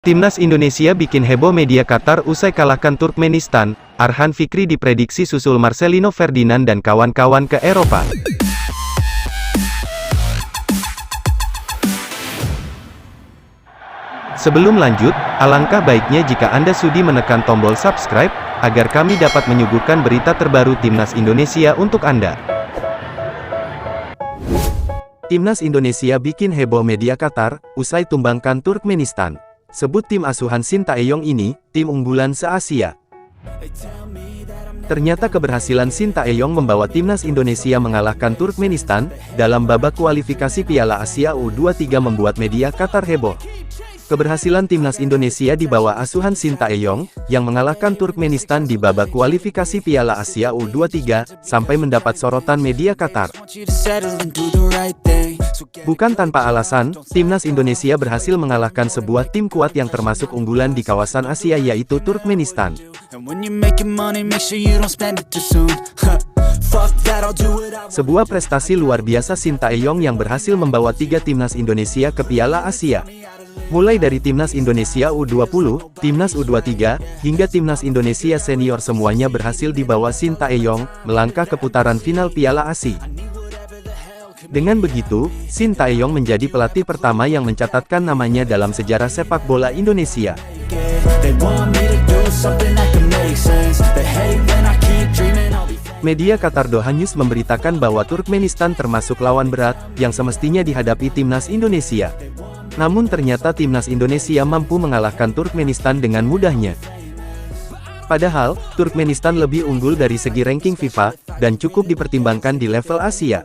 Timnas Indonesia bikin heboh media Qatar usai kalahkan Turkmenistan. Arhan Fikri diprediksi susul Marcelino Ferdinand dan kawan-kawan ke Eropa. Sebelum lanjut, alangkah baiknya jika Anda sudi menekan tombol subscribe, agar kami dapat menyuguhkan berita terbaru Timnas Indonesia untuk Anda. Timnas Indonesia bikin heboh media Qatar, usai tumbangkan Turkmenistan. Sebut tim asuhan Shin Tae-yong ini, tim unggulan se-Asia. Ternyata keberhasilan Shin Tae-yong membawa Timnas Indonesia mengalahkan Turkmenistan, dalam babak kualifikasi Piala Asia U23 membuat media Qatar heboh. Keberhasilan Timnas Indonesia di bawah asuhan Shin Tae-yong, yang mengalahkan Turkmenistan di babak kualifikasi Piala Asia U23, sampai mendapat sorotan media Qatar. Bukan tanpa alasan, Timnas Indonesia berhasil mengalahkan sebuah tim kuat yang termasuk unggulan di kawasan Asia yaitu Turkmenistan. Sebuah prestasi luar biasa Shin Tae-yong yang berhasil membawa 3 timnas Indonesia ke Piala Asia. Mulai dari Timnas Indonesia U20, Timnas U23, hingga Timnas Indonesia Senior semuanya berhasil dibawa Shin Tae-yong, melangkah ke putaran final Piala Asia. Dengan begitu, Shin Tae-yong menjadi pelatih pertama yang mencatatkan namanya dalam sejarah sepak bola Indonesia. Media Qatar Doha News memberitakan bahwa Turkmenistan termasuk lawan berat, yang semestinya dihadapi Timnas Indonesia. Namun ternyata Timnas Indonesia mampu mengalahkan Turkmenistan dengan mudahnya. Padahal, Turkmenistan lebih unggul dari segi ranking FIFA, dan cukup dipertimbangkan di level Asia.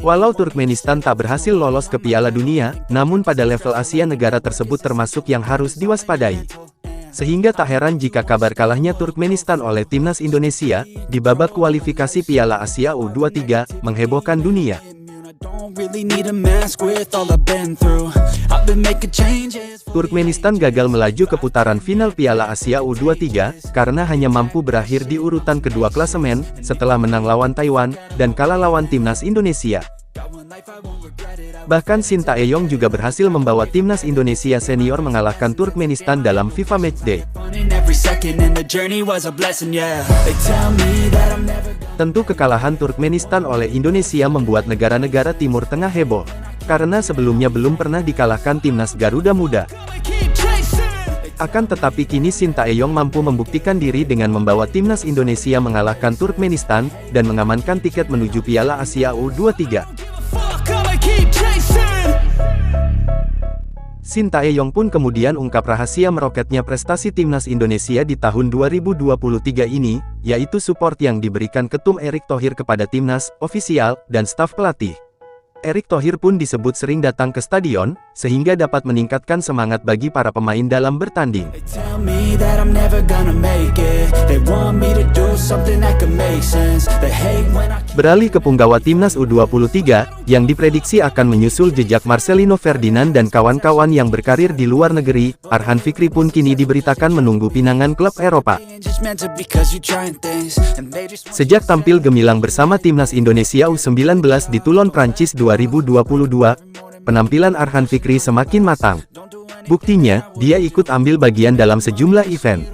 Walau Turkmenistan tak berhasil lolos ke Piala Dunia, namun pada level Asia negara tersebut termasuk yang harus diwaspadai. Sehingga tak heran jika kabar kalahnya Turkmenistan oleh Timnas Indonesia, di babak kualifikasi Piala Asia U23, menghebohkan dunia. Turkmenistan gagal melaju ke putaran final Piala Asia U23, karena hanya mampu berakhir di urutan kedua klasemen, setelah menang lawan Taiwan, dan kalah lawan Timnas Indonesia. Bahkan Shin Tae-yong juga berhasil membawa Timnas Indonesia Senior mengalahkan Turkmenistan dalam FIFA Matchday. Tentu kekalahan Turkmenistan oleh Indonesia membuat negara-negara Timur Tengah heboh, karena sebelumnya belum pernah dikalahkan Timnas Garuda Muda. Akan tetapi kini Shin Tae-yong mampu membuktikan diri dengan membawa Timnas Indonesia mengalahkan Turkmenistan, dan mengamankan tiket menuju Piala Asia U23. Shin Tae-yong pun kemudian ungkap rahasia meroketnya prestasi Timnas Indonesia di tahun 2023 ini, yaitu support yang diberikan Ketum Erick Thohir kepada Timnas, ofisial, dan staf pelatih. Erick Thohir pun disebut sering datang ke stadion, sehingga dapat meningkatkan semangat bagi para pemain dalam bertanding. Beralih ke punggawa Timnas U23, yang diprediksi akan menyusul jejak Marcelino Ferdinand dan kawan-kawan yang berkarir di luar negeri, Arhan Fikri pun kini diberitakan menunggu pinangan klub Eropa. Sejak tampil gemilang bersama Timnas Indonesia U19 di Toulon, Prancis 2022, penampilan Arhan Fikri semakin matang. Buktinya, dia ikut ambil bagian dalam sejumlah event.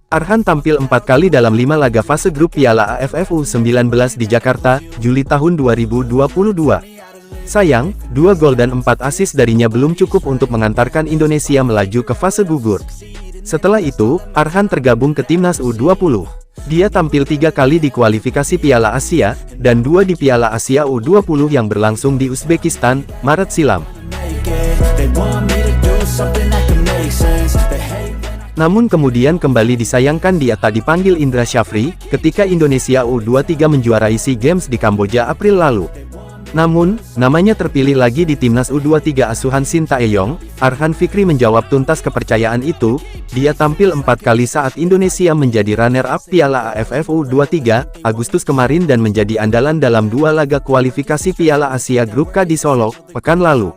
Arhan tampil 4 kali dalam 5 laga fase grup Piala AFF U19 di Jakarta, Juli tahun 2022. Sayang, 2 gol dan 4 assist darinya belum cukup untuk mengantarkan Indonesia melaju ke fase gugur. Setelah itu, Arhan tergabung ke Timnas U20. Dia tampil 3 kali di kualifikasi Piala Asia, dan 2 di Piala Asia U20 yang berlangsung di Uzbekistan, Maret silam. Namun kemudian kembali disayangkan dia tak dipanggil Indra Syafri, ketika Indonesia U23 menjuarai SEA Games di Kamboja April lalu. Namun, namanya terpilih lagi di Timnas U23 asuhan Shin Tae-yong. Arhan Fikri menjawab tuntas kepercayaan itu. Dia tampil 4 kali saat Indonesia menjadi runner-up Piala AFF U23, Agustus kemarin dan menjadi andalan dalam 2 laga kualifikasi Piala Asia Grup K di Solo, pekan lalu.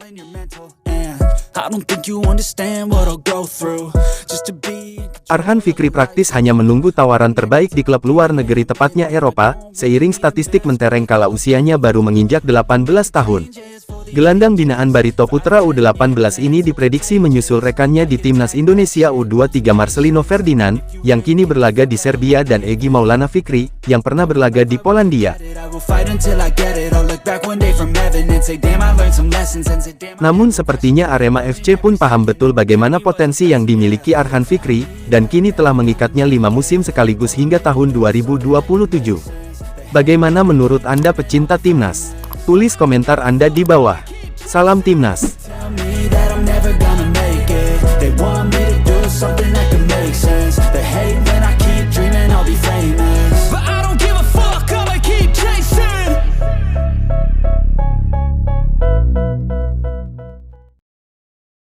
Arhan Fikri praktis hanya menunggu tawaran terbaik di klub luar negeri tepatnya Eropa, seiring statistik mentereng kala usianya baru menginjak 18 tahun. Gelandang binaan Barito Putra U18 ini diprediksi menyusul rekannya di Timnas Indonesia U23 Marcelino Ferdinand, yang kini berlaga di Serbia dan Egy Maulana Fikri, yang pernah berlaga di Polandia. Namun sepertinya Arema FC pun paham betul bagaimana potensi yang dimiliki Arhan Fikri, dan kini telah mengikatnya 5 musim sekaligus hingga tahun 2027. Bagaimana menurut Anda pecinta Timnas? Tulis komentar Anda di bawah. Salam Timnas.